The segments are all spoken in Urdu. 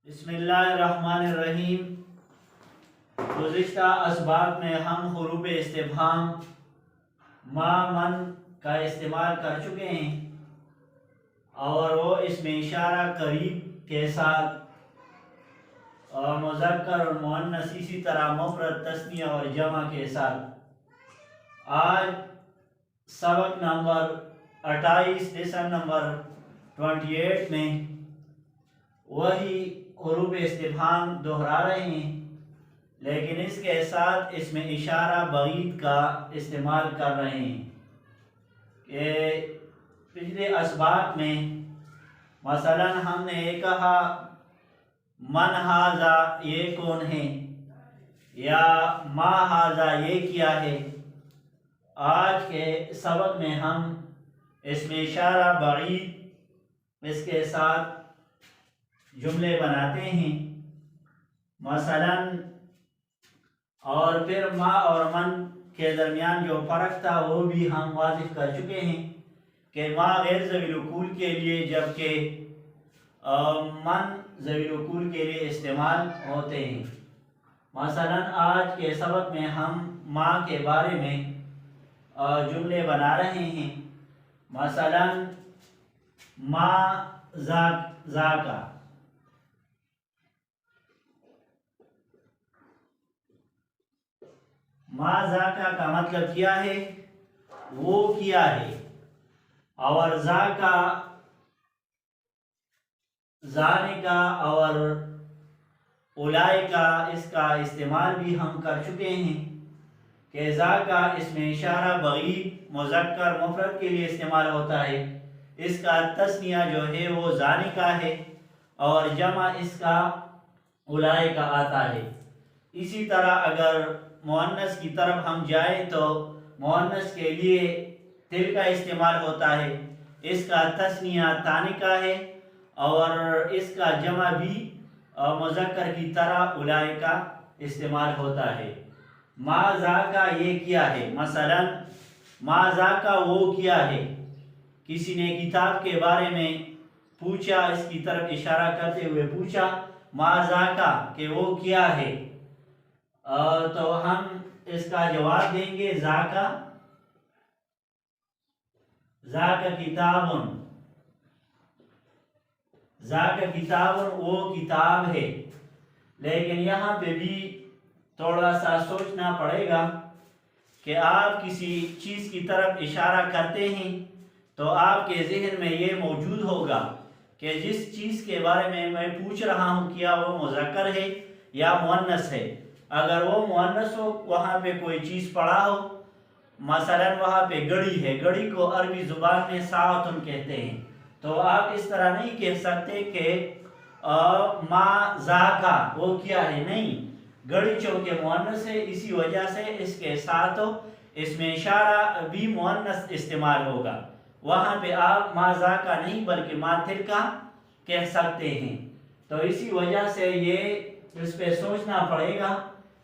بسم اللہ الرحمن الرحیم۔ گزشتہ اسباق میں ہم حروف استفہام ما من کا استعمال کر چکے ہیں اور وہ اس میں اشارہ قریب کے ساتھ مذکر اور مؤنث، اسی طرح مفرد، تثنیہ اور جمع کے ساتھ۔ آج سبق نمبر 28 لیسن نمبر 28 میں وہی حروف استفہام دہرا رہے ہیں، لیکن اس کے ساتھ اس میں اشارہ بعید کا استعمال کر رہے ہیں کہ پچھلے اسباق میں مثلا ہم نے یہ کہا من ہاذا، یہ کون ہے، یا ما ہاذا، یہ کیا ہے۔ آج کے سبق میں ہم اس میں اشارہ بعید اس کے ساتھ جملے بناتے ہیں مثلا، اور پھر ما اور من کے درمیان جو فرق تھا وہ بھی ہم واضح کر چکے ہیں کہ ما غیر ذوی العقول کے لیے جبکہ من ذوی العقول کے لیے استعمال ہوتے ہیں۔ مثلا آج کے سبق میں ہم ما کے بارے میں جملے بنا رہے ہیں مثلا ما ذاکا، ما ذاکا کا مطلب کیا ہے، وہ کیا ہے، اور ذاکا ذالکا اور اولئکا اس کا استعمال بھی ہم کر چکے ہیں کہ ذاکا اس میں اشارہ بعید مذکر مفرد کے لیے استعمال ہوتا ہے، اس کا تثنیہ جو ہے وہ ذالکا ہے اور جمع اس کا اولئکا آتا ہے۔ اسی طرح اگر مؤنث کی طرف ہم جائیں تو مؤنث کے لیے تل کا استعمال ہوتا ہے، اس کا تثنیہ تانکا ہے اور اس کا جمع بھی مذکر کی طرح اولئکا استعمال ہوتا ہے۔ ما ذاکا، یہ کیا ہے، مثلا ما ذاکا، وہ کیا ہے، کسی نے کتاب کے بارے میں پوچھا، اس کی طرف اشارہ کرتے ہوئے پوچھا ما ذاکا، کہ وہ کیا ہے، تو ہم اس کا جواب دیں گے ذاکا کتابن، ذاکا کتابن، وہ کتاب ہے۔ لیکن یہاں پہ بھی تھوڑا سا سوچنا پڑے گا کہ آپ کسی چیز کی طرف اشارہ کرتے ہیں تو آپ کے ذہن میں یہ موجود ہوگا کہ جس چیز کے بارے میں میں پوچھ رہا ہوں کیا وہ مذکر ہے یا مؤنث ہے۔ اگر وہ مؤنث ہو، وہاں پہ کوئی چیز پڑا ہو، مثلا وہاں پہ گڑی ہے، گڑی کو عربی زبان میں ساعتن کہتے ہیں، تو آپ اس طرح نہیں کہہ سکتے کہ ما ذاکا، وہ کیا ہے، نہیں، گڑی چونکہ مؤنث ہے اسی وجہ سے اس کے ساتھ اس میں اشارہ بھی مؤنث استعمال ہوگا، وہاں پہ آپ ما ذاکا نہیں بلکہ ما تلکا کہہ سکتے ہیں۔ تو اسی وجہ سے یہ اس پہ سوچنا پڑے گا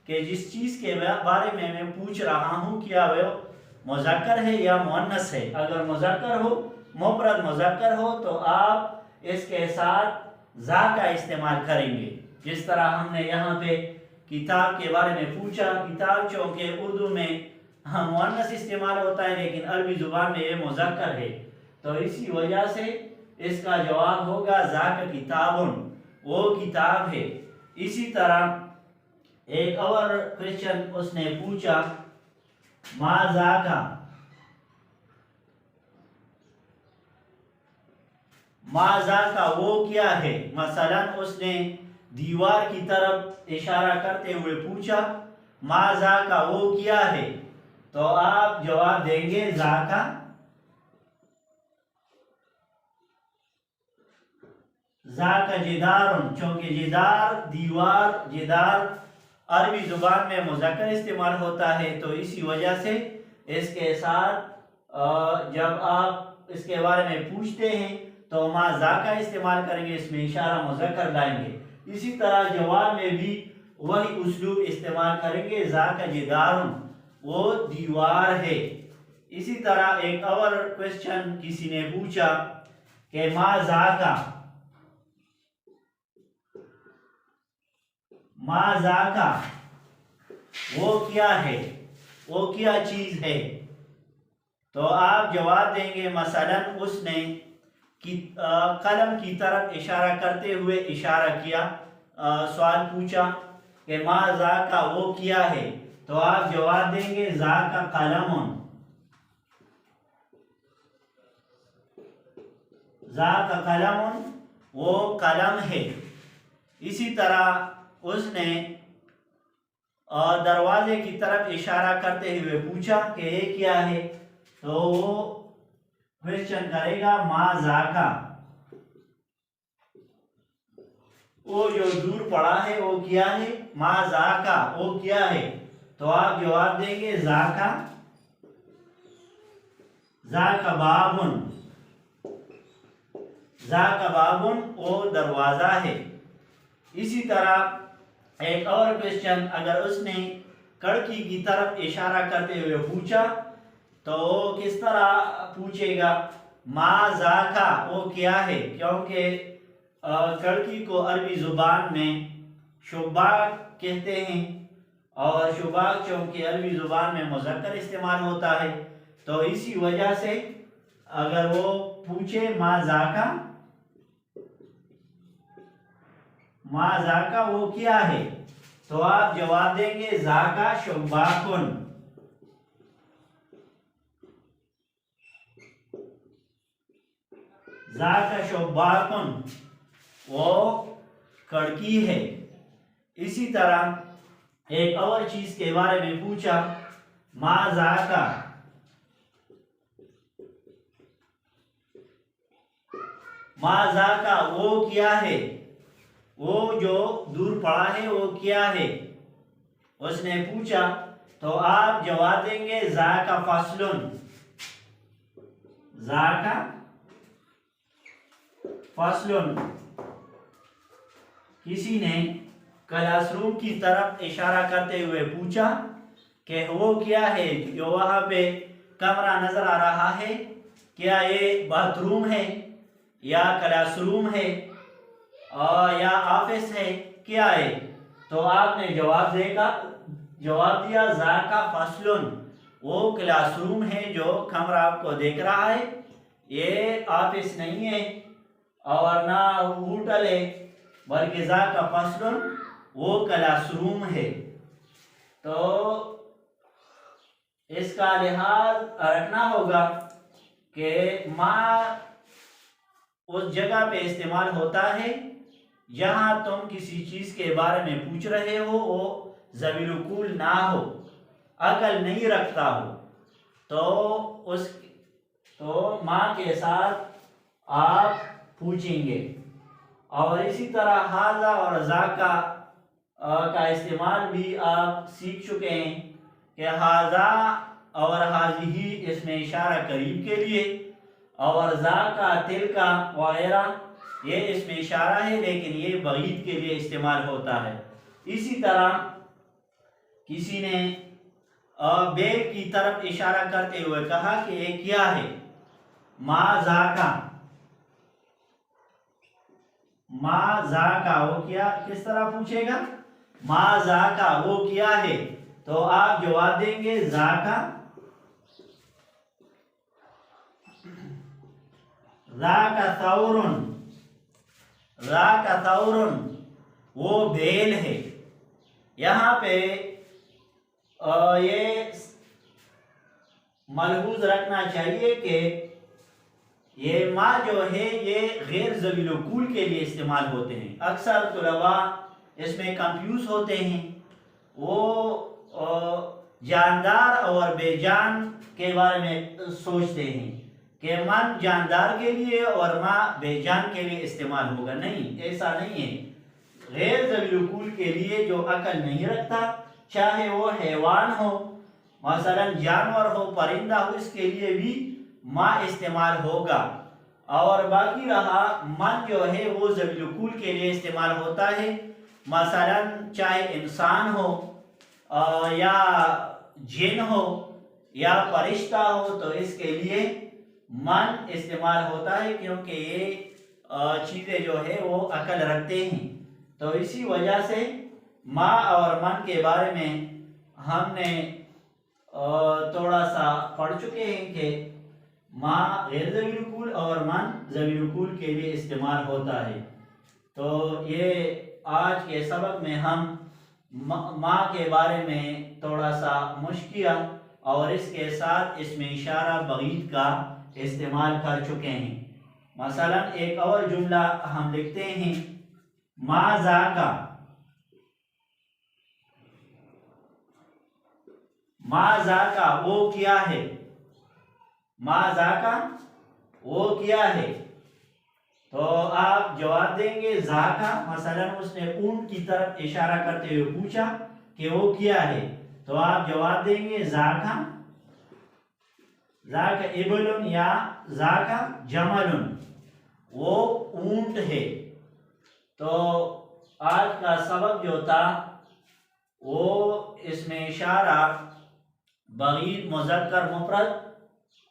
کہ جس چیز کے بارے میں میں پوچھ رہا ہوں کیا وہ مذکر ہے یا مؤنث ہے۔ اگر مذکر ہو، مفرد مذکر ہو، تو آپ اس کے ساتھ ذا کا استعمال کریں گے، جس طرح ہم نے یہاں پہ کتاب کے بارے میں پوچھا، کتاب چونکہ اردو میں مؤنث استعمال ہوتا ہے لیکن عربی زبان میں یہ مذکر ہے، تو اسی وجہ سے اس کا جواب ہوگا ذاک کتابن، وہ کتاب ہے۔ اسی طرح ایک اور کویسچن اس نے پوچھا ما ذاکا، ما ذاکا، وہ کیا ہے، مثلا اس نے دیوار کی طرف اشارہ کرتے ہوئے پوچھا ما ذاکا، وہ کیا ہے، تو آپ جواب دیں گے ذاکا جدارن، چونکہ جدار دیوار، جدار عربی زبان میں مذکر استعمال ہوتا ہے، تو اسی وجہ سے اس کے ساتھ جب آپ اس کے بارے میں پوچھتے ہیں تو ما ذاکا استعمال کریں گے، اس میں اشارہ مذکر لائیں گے۔ اسی طرح جواب میں بھی وہی اسلوب استعمال کریں گے ذاکا جدارن، وہ دیوار ہے۔ اسی طرح ایک اور کویسچن کسی نے پوچھا کہ ما ذاکا ما ذاکا وہ کیا ہے، وہ کیا چیز ہے، تو آپ جواب دیں گے مثلا اس نے قلم کی طرف اشارہ کرتے ہوئے اشارہ کیا، سوال پوچھا کہ ما ذاکا وہ کیا ہے، تو آپ جواب دیں گے ذاکا قلم، ذاکا قلم وہ قلم ہے۔ اسی طرح اس نے دروازے کی طرف اشارہ کرتے ہوئے پوچھا کہ یہ کیا ہے، تو وہ کوشچن کرے گا ما ذاکا، وہ جو دور پڑا ہے وہ کیا ہے، ما ذاکا وہ کیا ہے، تو آپ جواب دیں گے ذاکا، ذاکا بابن، ذاکا بابن وہ دروازہ ہے۔ اسی طرح ایک اور کوشچن اگر اس نے کڑکی کی طرف اشارہ کرتے ہوئے پوچھا تو وہ کس طرح پوچھے گا، ما ذاکا وہ کیا ہے، کیونکہ کڑکی کو عربی زبان میں شباک کہتے ہیں، اور شباک چونکہ عربی زبان میں مذکر استعمال ہوتا ہے، تو اسی وجہ سے اگر وہ پوچھے ما ذاکا، ما ذاکا وہ کیا ہے، تو آپ جواب دیں گے ذاکا شباکن، ذاکا شباکن وہ کڑکی ہے۔ اسی طرح ایک اور چیز کے بارے میں پوچھا، ما ذاکا، ما ذاکا وہ کیا ہے، وہ جو دور پڑا ہے وہ کیا ہے، اس نے پوچھا، تو آپ جواب دیں گے ذاکا فصلن، ذاکا فصلن۔ کسی نے کلاس روم کی طرف اشارہ کرتے ہوئے پوچھا کہ وہ کیا ہے، جو وہاں پہ کمرہ نظر آ رہا ہے، کیا یہ باتھ روم ہے یا کلاس روم ہے یا آفس ہے، کیا ہے، تو آپ نے جواب دیا ذاکا فصلن، وہ کلاس روم ہے جو کمرہ آپ کو دیکھ رہا ہے، یہ آفس نہیں ہے اور نہ ہوٹل ہے، بلکہ ذاکا فصلن وہ کلاس روم ہے۔ تو اس کا لحاظ رکھنا ہوگا کہ ما اس جگہ پہ استعمال ہوتا ہے جہاں تم کسی چیز کے بارے میں پوچھ رہے ہو وہ ذویل العقول نہ ہو، عقل نہیں رکھتا ہو، تو ماں کے ساتھ آپ پوچھیں گے۔ اور اسی طرح ہاذا اور ذاکا کا استعمال بھی آپ سیکھ چکے ہیں کہ ہاذا اور ہاذہ اس میں اشارہ قریب کے لیے، اور ذاکا تلکا وغیرہ یہ اس میں اشارہ ہے لیکن یہ بعید کے لیے استعمال ہوتا ہے۔ اسی طرح کسی نے بیگ کی طرف اشارہ کرتے ہوئے کہا کہ یہ کیا ہے، ما ذاکا، ما ذاکا وہ کیا، کس طرح پوچھے گا، ما ذاکا وہ کیا ہے، تو آپ جواب دیں گے ذاکا، ذاکا ثورن، ذاکا ثورن وہ بیل ہے۔ یہاں پہ یہ ملحوظ رکھنا چاہیے کہ یہ ما جو ہے یہ غیر ذویل العقول کے لیے استعمال ہوتے ہیں۔ اکثر طلباء اس میں کنفیوز ہوتے ہیں، وہ جاندار اور بے جان کے بارے میں سوچتے ہیں کہ من جاندار کے لیے اور ما بے جان کے لیے استعمال ہوگا، نہیں، ایسا نہیں ہے۔ غیر ذویل العقول کے لیے جو عقل نہیں رکھتا، چاہے وہ حیوان ہو، مثلا جانور ہو، پرندہ ہو، اس کے لیے بھی ما استعمال ہوگا۔ اور باقی رہا من جو ہے وہ ذویل العقول کے لیے استعمال ہوتا ہے، مثلا چاہے انسان ہو یا جن ہو یا فرشتہ ہو، تو اس کے لیے من استعمال ہوتا ہے کیونکہ یہ چیزیں جو ہے وہ عقل رکھتے ہیں۔ تو اسی وجہ سے ما اور من کے بارے میں ہم نے تھوڑا سا پڑھ چکے ہیں کہ ما غیر ذوی العقول اور من ذوی العقول کے لیے استعمال ہوتا ہے. تو یہ آج کے سبق میں ہم ما کے بارے میں تھوڑا سا مشق کیا اور اس کے ساتھ اس میں اشارہ بعید کا استعمال کر چکے ہیں. مثلا ایک اور جملہ ہم لکھتے ہیں ما ذاکا. ما ذاکا وہ کیا ہے. ما ذاکا وہ کیا ہے. تو آپ جواب دیں گے ذاکا. مثلا اس نے اونٹ کی طرف اشارہ کرتے ہوئے پوچھا کہ وہ کیا ہے, تو آپ جواب دیں گے ذاکا ذاکا ابل یا ذاکا جمل, وہ اونٹ ہے. تو آج کا سبق جو تھا وہ اس میں اشارہ بعید مذکر مفرد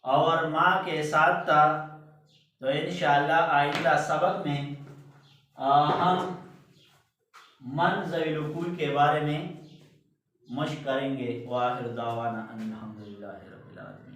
اور ما کے ساتھ تھا. تو انشاءاللہ آئندہ سبق میں ہم من ذوی العقول کے بارے میں مشق کریں گے. وآخر دعوانا ان الحمدللہ رب العالمین.